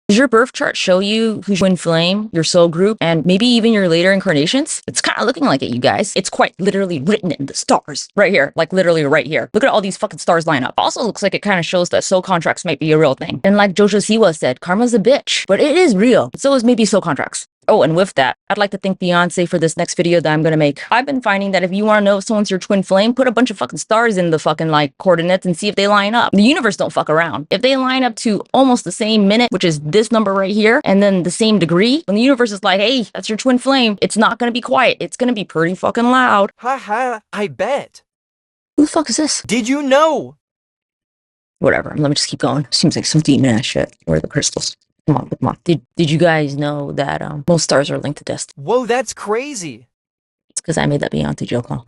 Does your birth chart show you who's your twin flame, your soul group, and maybe even your later incarnations? It's kind of looking like it, you guys. It's quite literally written in the stars. Right here. Like literally right here. Look at all these fucking stars line up. Also looks like it kind of shows that soul contracts might be a real thing. And like Jojo Siwa said, karma's a bitch. But it is real. So is maybe soul contracts. Oh, and with that, I'd like to thank Beyonce for this next video that I'm gonna make. I've been finding that if you want to know if someone's your twin flame, put a bunch of fucking stars in the fucking like coordinates and see if they line up. The universe don't fuck around. If they line up to almost the same minute, which is this number right here, and then the same degree, when the universe is like, hey, that's your twin flame, it's not gonna be quiet. It's gonna be pretty fucking loud. Haha, I bet. Who the fuck is this? Did you know? Whatever, let me just keep going. Seems like some demon ass shit. Where are the crystals? Come on, come on. Did you guys know that most stars are linked to destiny? Whoa, that's crazy. It's because I made that Beyonce joke, huh?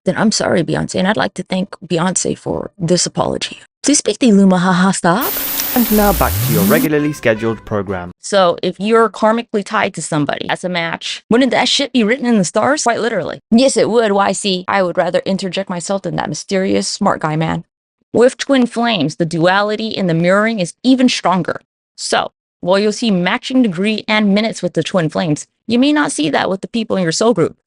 Then I'm sorry, Beyonce, and I'd like to thank Beyonce for this apology. Please speak the Luma, haha, stop. And now back to your regularly scheduled program. So if you're karmically tied to somebody as a match, wouldn't that shit be written in the stars? Quite literally. Yes, it would. Why, see, I would rather interject myself than that mysterious smart guy man. With twin flames, the duality in the mirroring is even stronger. So, while you'll see matching degree and minutes with the twin flames, you may not see that with the people in your soul group.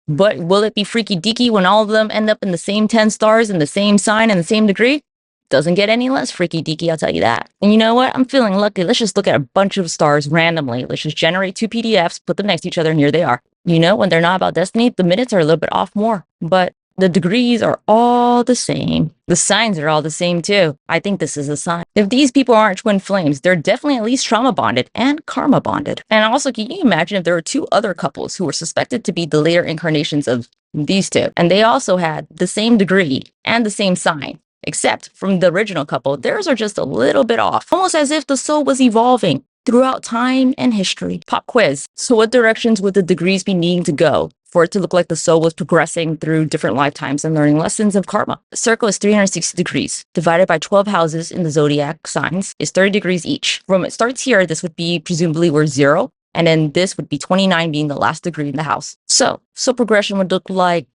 But will it be freaky deaky when all of them end up in the same 10 stars in the same sign and the same degree? Doesn't get any less freaky deaky, I'll tell you that. And you know what? I'm feeling lucky. Let's just look at a bunch of stars randomly. Let's just generate 2 PDFs, put them next to each other, and here they are. You know, when they're not about destiny, the minutes are a little bit off more. But the degrees are all the same. The signs are all the same too. I think this is a sign. If these people aren't twin flames, they're definitely at least trauma bonded and karma bonded. And also, can you imagine if there were 2 other couples who were suspected to be the later incarnations of these 2, and they also had the same degree and the same sign, except from the original couple, theirs are just a little bit off, almost as if the soul was evolving throughout time and history. Pop quiz. So what directions would the degrees be needing to go for it to look like the soul was progressing through different lifetimes and learning lessons of karma? The circle is 360 degrees, divided by 12 houses in the zodiac signs is 30 degrees each. From it starts here, this would be presumably where 0, and then this would be 29 being the last degree in the house. So progression would look like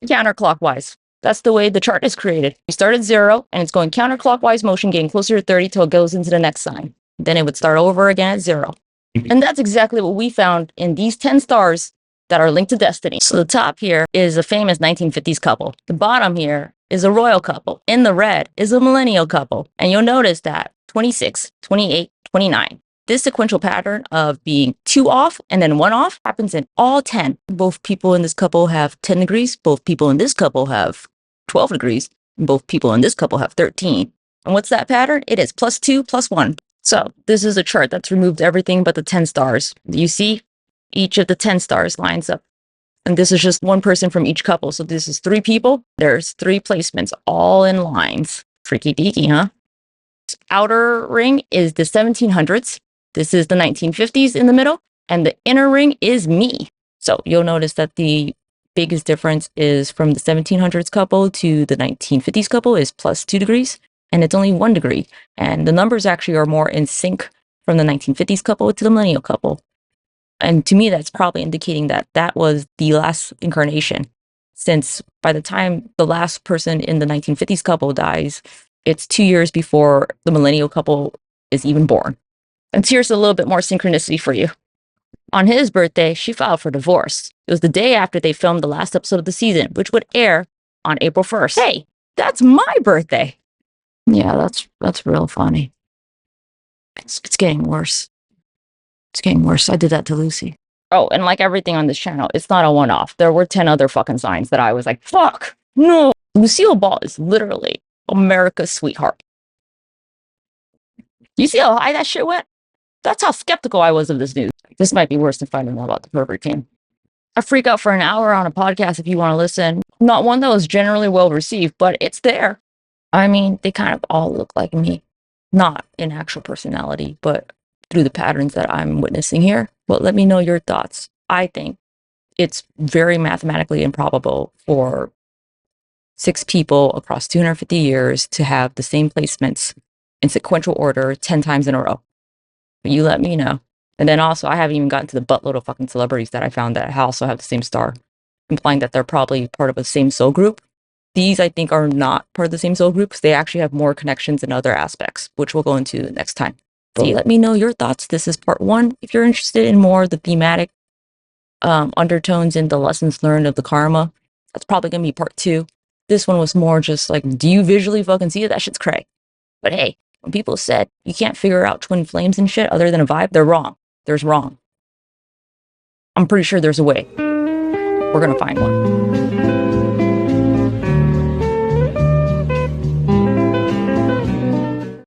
counterclockwise. That's the way the chart is created. You start at 0, and it's going counterclockwise motion, getting closer to 30 till it goes into the next sign. Then it would start over again at 0. And that's exactly what we found in these 10 stars that are linked to destiny. So the top here is a famous 1950s couple. The bottom here is a royal couple. In the red is a millennial couple. And you'll notice that 26, 28, 29. This sequential pattern of being 2 off and then 1 off happens in all 10. Both people in this couple have 10 degrees. Both people in this couple have 12 degrees. Both people in this couple have 13. And what's that pattern? It is +2, +1. So this is a chart that's removed everything but the 10 stars. You see, each of the 10 stars lines up. And this is just one person from each couple. So this is 3 people. There's 3 placements all in lines. Freaky deaky, huh? This outer ring is the 1700s. This is the 1950s in the middle. And the inner ring is me. So you'll notice that the biggest difference is from the 1700s couple to the 1950s couple is +2 degrees. And it's only 1 degree. And the numbers actually are more in sync from the 1950s couple to the millennial couple. And to me, that's probably indicating that that was the last incarnation, since by the time the last person in the 1950s couple dies, it's 2 years before the millennial couple is even born. And here's a little bit more synchronicity for you. On his birthday, she filed for divorce. It was the day after they filmed the last episode of the season, which would air on April 1st. Hey, that's my birthday. Yeah, that's real funny. It's getting worse. It's getting worse. I did that to Lucy. Oh, and like everything on this channel, it's not a one-off. There were 10 other fucking signs that I was like, fuck, no. Lucille Ball is literally America's sweetheart. You see how high that shit went? That's how skeptical I was of this news. This might be worse than finding out about the pervert king. I freak out for an hour on a podcast if you want to listen. Not one that was generally well received, but it's there. I mean, they kind of all look like me. Not in actual personality, but through the patterns that I'm witnessing here. But let me know your thoughts. I think it's very mathematically improbable for 6 people across 250 years to have the same placements in sequential order 10 times in a row. But you let me know. And then also, I haven't even gotten to the buttload of fucking celebrities that I found that also have the same star, implying that they're probably part of the same soul group. These, I think, are not part of the same soul group because they actually have more connections in other aspects, which we'll go into next time. See, let me know your thoughts. This is part 1. If you're interested in more of the thematic undertones and the lessons learned of the karma, that's probably gonna be part 2. This one was more just like, do you visually fucking see it? That shit's cray. But hey, when people said you can't figure out twin flames and shit other than a vibe, they're wrong. There's wrong. I'm pretty sure there's a way. We're gonna find one.